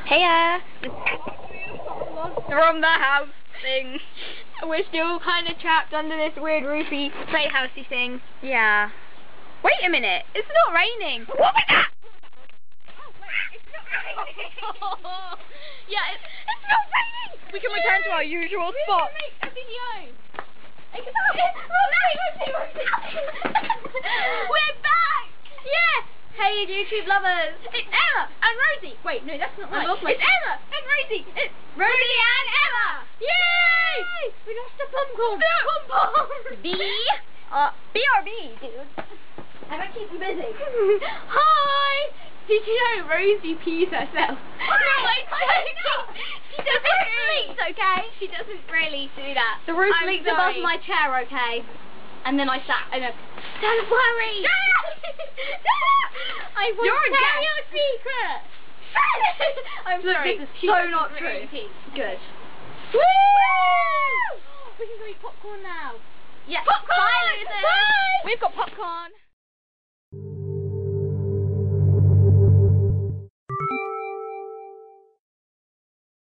Heya! From the house thing. We're still kind of trapped under this weird roofy playhousey thing. Yeah. Wait a minute, it's not raining. What was that? Oh, wait, it's not raining. Yeah, It's not raining. We can return to our usual spot. Make a video. We're back! Yeah. Hey, YouTube lovers. It's Emma and Rosie. Wait, no, that's not right. It's Emma and Rosie. It's Rosie and Emma! Yay! We lost the pom-pom. B? BRB, dude. I'm gonna keep you busy. Hi! Did you know Rosie pees herself? No, I'm joking. She doesn't really. It's okay. She doesn't really do that. The roof I'm leaked sorry. above my chair, okay? And then I sat and don't worry. I want You're to a tell guest. your secret. I'm Look, sorry. this is She so doesn't not really true. pee. Good. Woo! We can go eat popcorn now. Yeah. Popcorn! Bye, Lisa. Bye! We've got popcorn.